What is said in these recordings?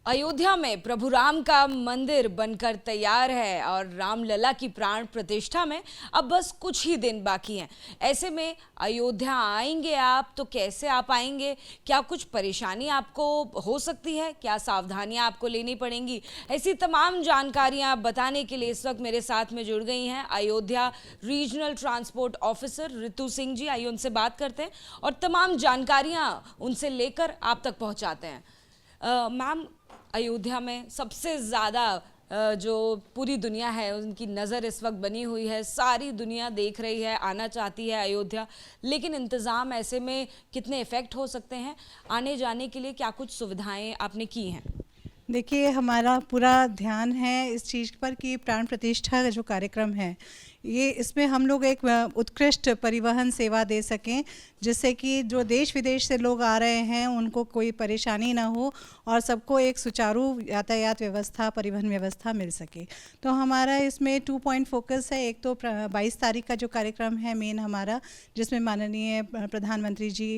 अयोध्या में प्रभु राम का मंदिर बनकर तैयार है और रामलला की प्राण प्रतिष्ठा में अब बस कुछ ही दिन बाकी हैं। ऐसे में अयोध्या आएंगे आप तो कैसे आप आएंगे? क्या कुछ परेशानी आपको हो सकती है? क्या सावधानियां आपको लेनी पड़ेंगी? ऐसी तमाम जानकारियां बताने के लिए इस वक्त मेरे साथ में जुड़ गई हैं Ayodhya regional transport officer Ritu Singh ji. आइए उनसे बात करते हैं और तमाम जानकारियां उनसे लेकर आप तक पहुंचाते हैं। मैम, अयोध्या में सबसे ज़्यादा जो पूरी दुनिया है उनकी नज़र इस वक्त बनी हुई है, सारी दुनिया देख रही है, आना चाहती है अयोध्या, लेकिन इंतज़ाम ऐसे में कितने इफ़ेक्ट हो सकते हैं? आने जाने के लिए क्या कुछ सुविधाएं आपने की हैं? देखिए, हमारा पूरा ध्यान है इस चीज़ पर कि प्राण प्रतिष्ठा का जो कार्यक्रम है ये इसमें हम लोग एक उत्कृष्ट परिवहन सेवा दे सकें, जिससे कि जो देश विदेश से लोग आ रहे हैं उनको कोई परेशानी ना हो और सबको एक सुचारू यातायात व्यवस्था, परिवहन व्यवस्था मिल सके। तो हमारा इसमें 2 पॉइंट फोकस है। एक तो 22 तारीख का जो कार्यक्रम है मेन हमारा, जिसमें माननीय प्रधानमंत्री जी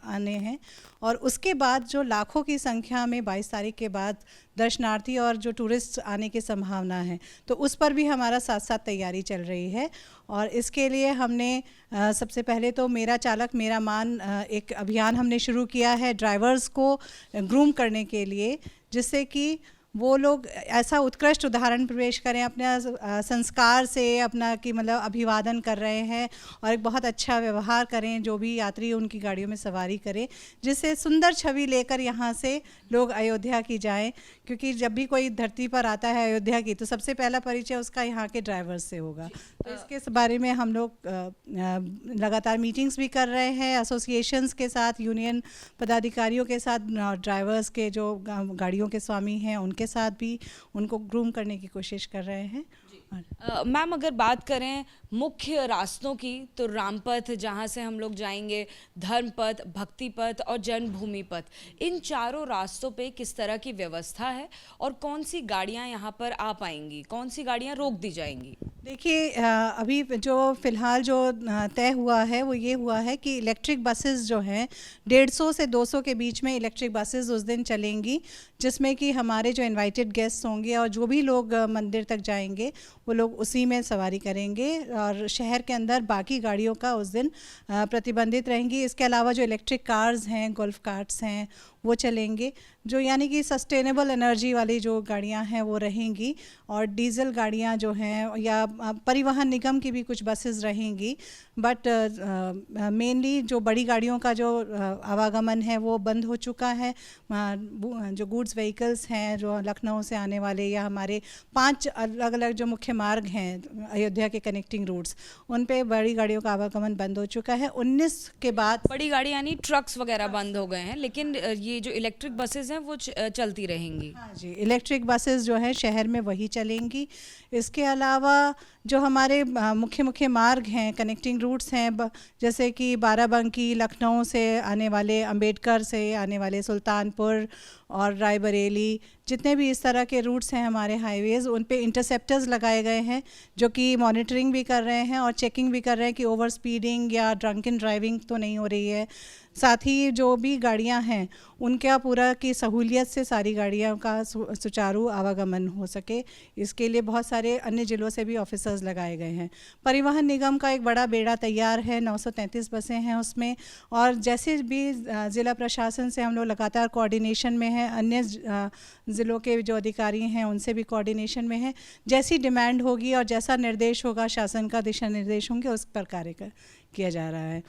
आने हैं, और उसके बाद जो लाखों की संख्या में 22 तारीख के बाद दर्शनार्थी और जो टूरिस्ट आने की संभावना है, तो उस पर भी हमारा साथ साथ तैयारी चल रही है। और इसके लिए हमने सबसे पहले तो मेरा चालक मेरा मान एक अभियान हमने शुरू किया है ड्राइवर्स को ग्रूम करने के लिए, जिससे कि वो लोग ऐसा उत्कृष्ट उदाहरण पेश करें अपने संस्कार से, अपना कि मतलब अभिवादन कर रहे हैं और एक बहुत अच्छा व्यवहार करें जो भी यात्री उनकी गाड़ियों में सवारी करें, जिससे सुंदर छवि लेकर यहाँ से लोग अयोध्या की जाएं। क्योंकि जब भी कोई धरती पर आता है अयोध्या की, तो सबसे पहला परिचय उसका यहाँ के ड्राइवर से होगा। तो इसके बारे में हम लोग लगातार मीटिंग्स भी कर रहे हैं एसोसिएशंस के साथ, यूनियन पदाधिकारियों के साथ, ड्राइवर्स के जो गाड़ियों के स्वामी हैं उनके साथ भी उनको ग्रूम करने की कोशिश कर रहे हैं। मैम, अगर बात करें मुख्य रास्तों की, तो रामपथ जहाँ से हम लोग जाएंगे, धर्मपथ, भक्ति पथ और जन्मभूमि पथ, इन चारों रास्तों पे किस तरह की व्यवस्था है और कौन सी गाड़ियाँ यहाँ पर आ पाएंगी, कौन सी गाड़ियाँ रोक दी जाएंगी? देखिए, अभी जो फ़िलहाल जो तय हुआ है वो ये हुआ है कि इलेक्ट्रिक बसेस जो हैं 150 से 200 के बीच में इलेक्ट्रिक बसेस उस दिन चलेंगी, जिसमें कि हमारे जो इनवाइटेड गेस्ट होंगे और जो भी लोग मंदिर तक जाएंगे वो लोग उसी में सवारी करेंगे, और शहर के अंदर बाकी गाड़ियों का उस दिन प्रतिबंधित रहेंगी। इसके अलावा जो इलेक्ट्रिक कार्स हैं, गोल्फ कार्ट्स हैं, वो चलेंगे, जो यानी कि सस्टेनेबल एनर्जी वाली जो गाड़ियां हैं वो रहेंगी, और डीजल गाड़ियां जो हैं या परिवहन निगम की भी कुछ बसेस रहेंगी। बट मेनली जो बड़ी गाड़ियों का जो आवागमन है वो बंद हो चुका है। जो गुड्स व्हीकल्स हैं जो लखनऊ से आने वाले, या हमारे 5 अलग अलग जो मुख्य मार्ग हैं अयोध्या के कनेक्टिंग रूट्स, उन पे बड़ी गाड़ियों का आवागमन बंद हो चुका है। 19 के बाद बड़ी गाड़ी यानी ट्रक्स वगैरह बंद हो गए हैं, लेकिन ये जो इलेक्ट्रिक बसेस हैं वो चलती रहेंगी। हाँ जी, इलेक्ट्रिक बसेस जो हैं शहर में वही चलेंगी। इसके अलावा जो हमारे मुख्य मुख्य मार्ग हैं, कनेक्टिंग रूट्स हैं, जैसे कि बाराबंकी, लखनऊ से आने वाले, अंबेडकर से आने वाले, सुल्तानपुर और रायबरेली, जितने भी इस तरह के रूट्स हैं हमारे हाईवेज़, उन पे इंटरसेप्टर्स लगाए गए हैं जो कि मॉनिटरिंग भी कर रहे हैं और चेकिंग भी कर रहे हैं कि ओवर स्पीडिंग या ड्रंकन ड्राइविंग तो नहीं हो रही है। साथ ही जो भी गाड़ियां हैं उनका पूरा की सहूलियत से सारी गाड़ियों का सुचारू आवागमन हो सके, इसके लिए बहुत सारे अन्य ज़िलों से भी ऑफिसर्स लगाए गए हैं। परिवहन निगम का एक बड़ा बेड़ा तैयार है, 933 बसें हैं उसमें, और जैसे भी ज़िला प्रशासन से हम लोग लगातार कोऑर्डिनेशन में हैं, अन्य ज़िलों के जो अधिकारी हैं उनसे भी कोऑर्डिनेशन में है। जैसी डिमांड होगी और जैसा निर्देश होगा, शासन का दिशा निर्देश होंगे, उस पर कार्य किया जा रहा है।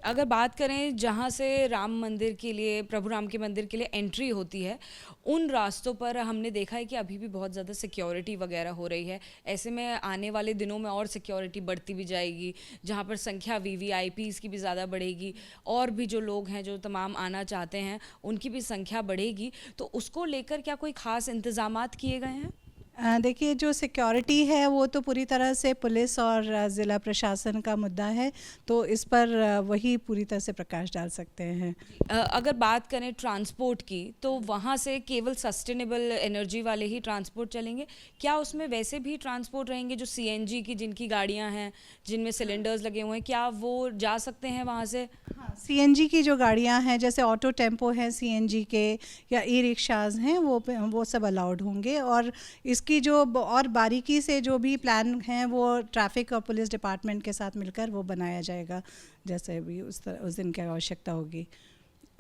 अगर बात करें जहाँ से राम मंदिर के लिए, प्रभु राम के मंदिर के लिए एंट्री होती है, उन रास्तों पर हमने देखा है कि अभी भी बहुत ज़्यादा सिक्योरिटी वगैरह हो रही है। ऐसे में आने वाले दिनों में और सिक्योरिटी बढ़ती भी जाएगी, जहाँ पर संख्या वीवीआईपीज़ की भी ज़्यादा बढ़ेगी, और भी जो लोग हैं जो तमाम आना चाहते हैं उनकी भी संख्या बढ़ेगी। तो उसको लेकर क्या कोई ख़ास इंतज़ामात किए गए हैं? देखिए, जो सिक्योरिटी है वो तो पूरी तरह से पुलिस और ज़िला प्रशासन का मुद्दा है, तो इस पर वही पूरी तरह से प्रकाश डाल सकते हैं। अगर बात करें ट्रांसपोर्ट की, तो वहाँ से केवल सस्टेनेबल एनर्जी वाले ही ट्रांसपोर्ट चलेंगे? क्या उसमें वैसे भी ट्रांसपोर्ट रहेंगे जो सीएनजी की जिनकी गाड़ियाँ हैं, जिनमें सिलेंडर्स लगे हुए हैं, क्या वो जा सकते हैं वहाँ से? हाँ, सीएनजी की जो गाड़ियाँ हैं, जैसे ऑटो टेम्पो हैं सीएनजी के, या ई रिक्शाज हैं, वो सब अलाउड होंगे। और इसकी जो और बारीकी से जो भी प्लान हैं वो ट्रैफिक और पुलिस डिपार्टमेंट के साथ मिलकर वो बनाया जाएगा, जैसे भी उस दिन की आवश्यकता होगी।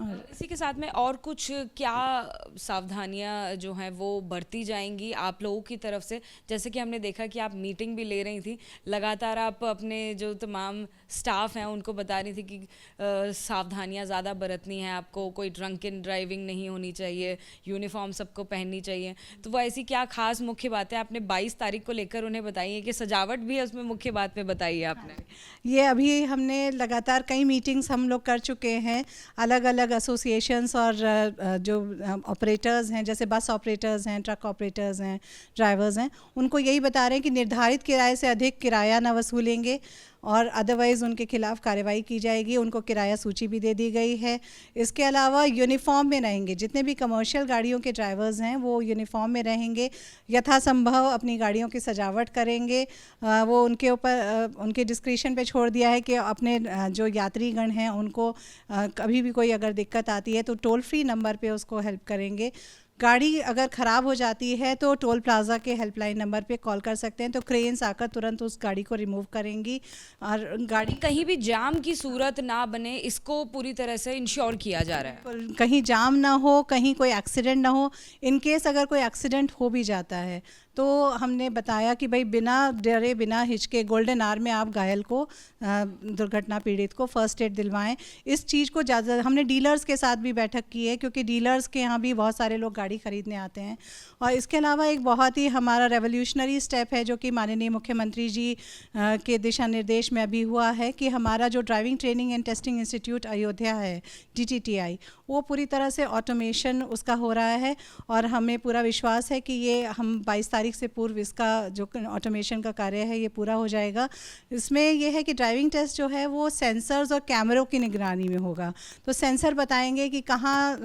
और इसी के साथ में और कुछ क्या सावधानियां जो हैं वो बरती जाएंगी आप लोगों की तरफ से? जैसे कि हमने देखा कि आप मीटिंग भी ले रही थी, लगातार आप अपने जो तमाम स्टाफ हैं उनको बता रही थी कि सावधानियां ज़्यादा बरतनी है आपको, कोई ड्रंक इन ड्राइविंग नहीं होनी चाहिए, यूनिफॉर्म सबको पहननी चाहिए। तो वो ऐसी क्या खास मुख्य बातें आपने 22 तारीख को लेकर उन्हें बताई है कि सजावट भी है उसमें मुख्य बात में बताई है आपने? ये अभी हमने लगातार कई मीटिंग्स हम लोग कर चुके हैं, अलग अलग एसोसिएशंस और जो ऑपरेटर्स हैं, जैसे बस ऑपरेटर्स हैं, ट्रक ऑपरेटर्स हैं, ड्राइवर्स हैं, उनको यही बता रहे हैं कि निर्धारित किराए से अधिक किराया ना वसूलेंगे और अदरवाइज़ उनके खिलाफ कार्रवाई की जाएगी। उनको किराया सूची भी दे दी गई है। इसके अलावा यूनिफॉर्म में रहेंगे, जितने भी कमर्शियल गाड़ियों के ड्राइवर्स हैं वो यूनिफॉर्म में रहेंगे, यथासंभव अपनी गाड़ियों की सजावट करेंगे। वो उनके ऊपर उनके डिस्क्रिप्शन पे छोड़ दिया है कि अपने जो यात्रीगण हैं उनको कभी भी कोई अगर दिक्कत आती है तो टोल फ्री नंबर पे उसको हेल्प करेंगे। गाड़ी अगर ख़राब हो जाती है तो टोल प्लाज़ा के हेल्पलाइन नंबर पे कॉल कर सकते हैं, तो क्रेन्स आकर तुरंत उस गाड़ी को रिमूव करेंगी। और गाड़ी कहीं भी जाम की सूरत ना बने, इसको पूरी तरह से इंश्योर किया जा रहा है। कहीं जाम ना हो, कहीं कोई एक्सीडेंट ना हो। इन केस अगर कोई एक्सीडेंट हो भी जाता है तो हमने बताया कि भाई बिना डरे बिना हिचके गोल्डन आवर में आप घायल को, दुर्घटना पीड़ित को फर्स्ट एड दिलवाएं। इस चीज़ को ज़्यादा हमने डीलर्स के साथ भी बैठक की है, क्योंकि डीलर्स के यहाँ भी बहुत सारे लोग गाड़ी खरीदने आते हैं। और इसके अलावा एक बहुत ही हमारा रेवोल्यूशनरी स्टेप है जो कि माननीय मुख्यमंत्री जी के दिशा निर्देश में अभी हुआ है कि हमारा जो driving training and testing institute Ayodhya है, DTTI, वो पूरी तरह से ऑटोमेशन उसका हो रहा है। और हमें पूरा विश्वास है कि ये हम 22 तारीख से पूर्व इसका जो ऑटोमेशन का कार्य है ये पूरा हो जाएगा। इसमें यह है कि ड्राइविंग टेस्ट जो है वो सेंसर्स और कैमरों की निगरानी में होगा। तो सेंसर बताएंगे कि कहाँ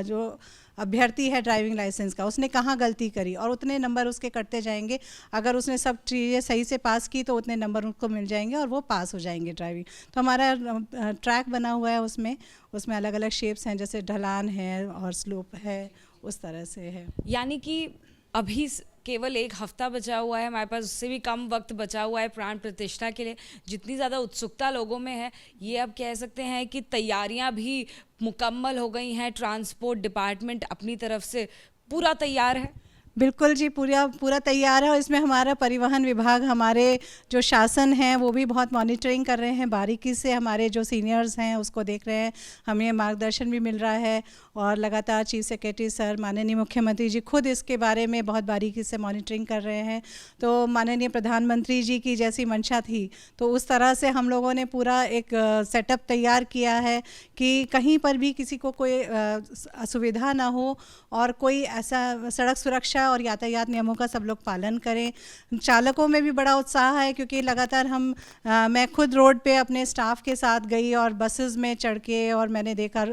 जो अभ्यर्थी है ड्राइविंग लाइसेंस का, उसने कहाँ गलती करी, और उतने नंबर उसके कटते जाएंगे। अगर उसने सब चीज़ें सही से पास की तो उतने नंबर उनको मिल जाएंगे और वो पास हो जाएंगे ड्राइविंग। तो हमारा ट्रैक बना हुआ है, उसमें अलग अलग शेप्स हैं, जैसे ढलान है और स्लोप है, उस तरह से है। यानी कि अभी केवल 1 हफ्ता बचा हुआ है हमारे पास, उससे भी कम वक्त बचा हुआ है प्राण प्रतिष्ठा के लिए। जितनी ज़्यादा उत्सुकता लोगों में है, ये अब कह सकते हैं कि तैयारियां भी मुकम्मल हो गई हैं। ट्रांसपोर्ट डिपार्टमेंट अपनी तरफ से पूरा तैयार है। बिल्कुल जी, पूरा तैयार है। और इसमें हमारा परिवहन विभाग, हमारे जो शासन है वो भी बहुत मॉनिटरिंग कर रहे हैं बारीकी से। हमारे जो सीनियर्स हैं उसको देख रहे हैं, हमें मार्गदर्शन भी मिल रहा है। और लगातार चीफ सेक्रेटरी सर, माननीय मुख्यमंत्री जी खुद इसके बारे में बहुत बारीकी से मॉनिटरिंग कर रहे हैं। तो माननीय प्रधानमंत्री जी की जैसी मंशा थी, तो उस तरह से हम लोगों ने पूरा एक सेटअप तैयार किया है कि कहीं पर भी किसी को कोई असुविधा ना हो, और कोई ऐसा सड़क सुरक्षा और यातायात नियमों का सब लोग पालन करें। चालकों में भी बड़ा उत्साह है, क्योंकि लगातार मैं खुद रोड पे अपने स्टाफ के साथ गई और बसेस में चढ़ के, और मैंने देखा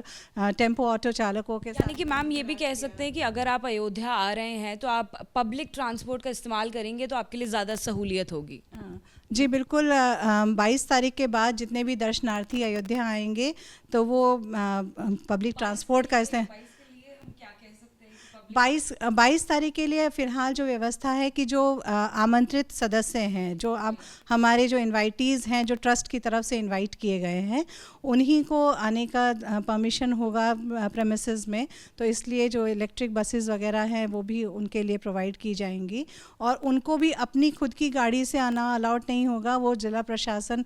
टेम्पो ऑटो चालकों के साथ। यानी कि मैम ये भी कह सकते हैं कि अगर आप अयोध्या आ रहे हैं तो आप पब्लिक ट्रांसपोर्ट का इस्तेमाल करेंगे तो आपके लिए ज़्यादा सहूलियत होगी। जी बिल्कुल। 22 तारीख के बाद जितने भी दर्शनार्थी अयोध्या आएंगे तो वो पब्लिक ट्रांसपोर्ट का इस्तेमाल 22 तारीख के लिए फ़िलहाल जो व्यवस्था है कि जो आमंत्रित सदस्य हैं, जो अब हमारे जो इनवाइटीज़ हैं, जो ट्रस्ट की तरफ से इनवाइट किए गए हैं, उन्हीं को आने का परमिशन होगा प्रेमिसेस में। तो इसलिए जो इलेक्ट्रिक बसेस वगैरह हैं वो भी उनके लिए प्रोवाइड की जाएंगी, और उनको भी अपनी खुद की गाड़ी से आना अलाउड नहीं होगा। वो जिला प्रशासन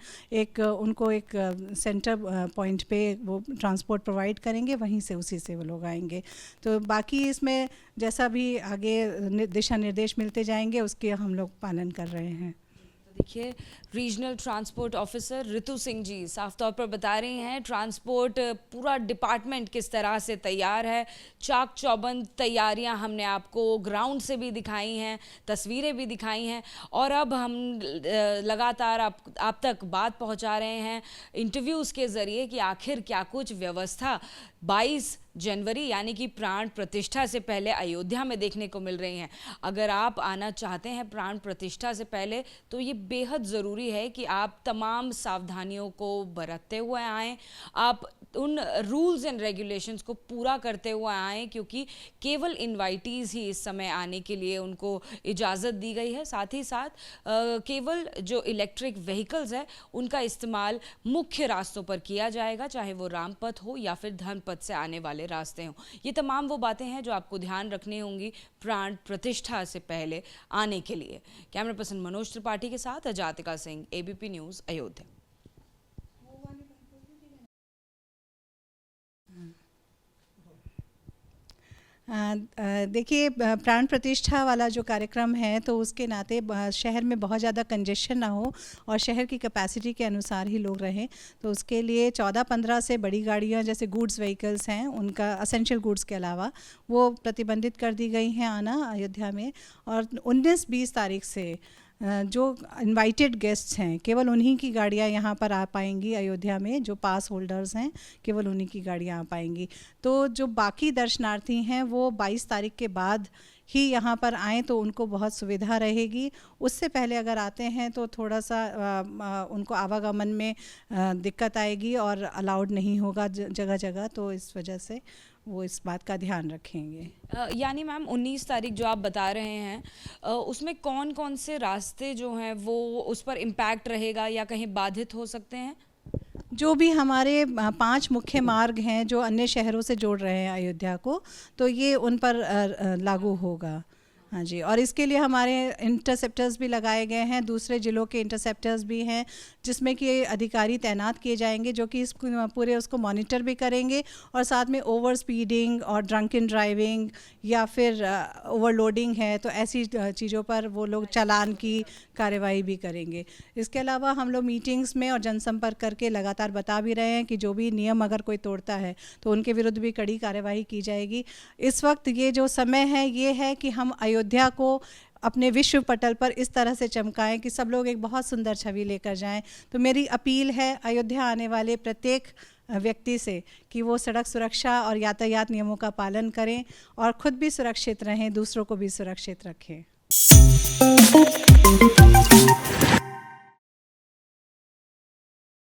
उनको एक सेंटर पॉइंट पे वो ट्रांसपोर्ट प्रोवाइड करेंगे, वहीं से उसी से वो लोग आएंगे। तो बाकी इसमें जैसा भी आगे दिशा निर्देश मिलते जाएंगे उसके हम लोग पालन कर रहे हैं। देखिए, regional transport officer Ritu Singh ji साफ तौर पर बता रही हैं ट्रांसपोर्ट पूरा डिपार्टमेंट किस तरह से तैयार है। चाक चौबंद तैयारियां हमने आपको ग्राउंड से भी दिखाई हैं, तस्वीरें भी दिखाई हैं और अब हम लगातार आप तक बात पहुंचा रहे हैं इंटरव्यूज़ के ज़रिए कि आखिर क्या कुछ व्यवस्था 22 जनवरी यानी कि प्राण प्रतिष्ठा से पहले अयोध्या में देखने को मिल रही हैं। अगर आप आना चाहते हैं प्राण प्रतिष्ठा से पहले तो ये बेहद ज़रूरी है कि आप तमाम सावधानियों को बरतते हुए आएँ, आप उन रूल्स एंड रेगुलेशंस को पूरा करते हुए आएँ, क्योंकि केवल इनवाइटीज़ ही इस समय आने के लिए उनको इजाज़त दी गई है। साथ ही साथ केवल जो इलेक्ट्रिक व्हीकल्स है उनका इस्तेमाल मुख्य रास्तों पर किया जाएगा, चाहे वो रामपथ हो या फिर धर्मपथ से आने वाले रास्ते हों। ये तमाम वो बातें हैं जो आपको ध्यान रखनी होंगी प्राण प्रतिष्ठा से पहले आने के लिए। कैमरा पर्सन मनोज त्रिपाठी के साथ अजातिका सिंह, एबीपी न्यूज़, अयोध्या। देखिए, प्राण प्रतिष्ठा वाला जो कार्यक्रम है तो उसके नाते शहर में बहुत ज़्यादा कंजेशन ना हो और शहर की कैपेसिटी के अनुसार ही लोग रहें, तो उसके लिए 14-15 से बड़ी गाड़ियां जैसे गुड्स व्हीकल्स हैं उनका असेंशियल गुड्स के अलावा वो प्रतिबंधित कर दी गई हैं आना अयोध्या में। और 19-20 तारीख से जो इनवाइटेड गेस्ट्स हैं केवल उन्हीं की गाड़ियाँ यहाँ पर आ पाएंगी अयोध्या में, जो पास होल्डर्स हैं केवल उन्हीं की गाड़ियाँ आ पाएंगी। तो जो बाकी दर्शनार्थी हैं वो 22 तारीख के बाद ही यहाँ पर आएँ तो उनको बहुत सुविधा रहेगी। उससे पहले अगर आते हैं तो थोड़ा सा उनको आवागमन में दिक्कत आएगी और अलाउड नहीं होगा जगह जगह, तो इस वजह से वो इस बात का ध्यान रखेंगे। यानी मैम 19 तारीख जो आप बता रहे हैं उसमें कौन कौन से रास्ते जो हैं वो उस पर इम्पैक्ट रहेगा या कहीं बाधित हो सकते हैं? जो भी हमारे 5 मुख्य मार्ग हैं जो अन्य शहरों से जोड़ रहे हैं अयोध्या को, तो ये उन पर लागू होगा। हाँ जी, और इसके लिए हमारे इंटरसेप्टर्स भी लगाए गए हैं, दूसरे ज़िलों के इंटरसेप्टर्स भी हैं जिसमें कि अधिकारी तैनात किए जाएंगे जो कि इस पूरे उसको मॉनिटर भी करेंगे और साथ में ओवर स्पीडिंग और ड्रंकन ड्राइविंग या फिर ओवरलोडिंग है तो ऐसी चीज़ों पर वो लोग चालान की कार्रवाई भी करेंगे। इसके अलावा हम लोग मीटिंग्स में और जनसंपर्क करके लगातार बता भी रहे हैं कि जो भी नियम अगर कोई तोड़ता है तो उनके विरुद्ध भी कड़ी कार्रवाई की जाएगी। इस वक्त ये जो समय है ये है कि हम अयोध्या को अपने विश्व पटल पर इस तरह से चमकाएं कि सब लोग एक बहुत सुंदर छवि लेकर जाएं। तो मेरी अपील है अयोध्या आने वाले प्रत्येक व्यक्ति से कि वो सड़क सुरक्षा और यातायात नियमों का पालन करें और खुद भी सुरक्षित रहें, दूसरों को भी सुरक्षित रखें।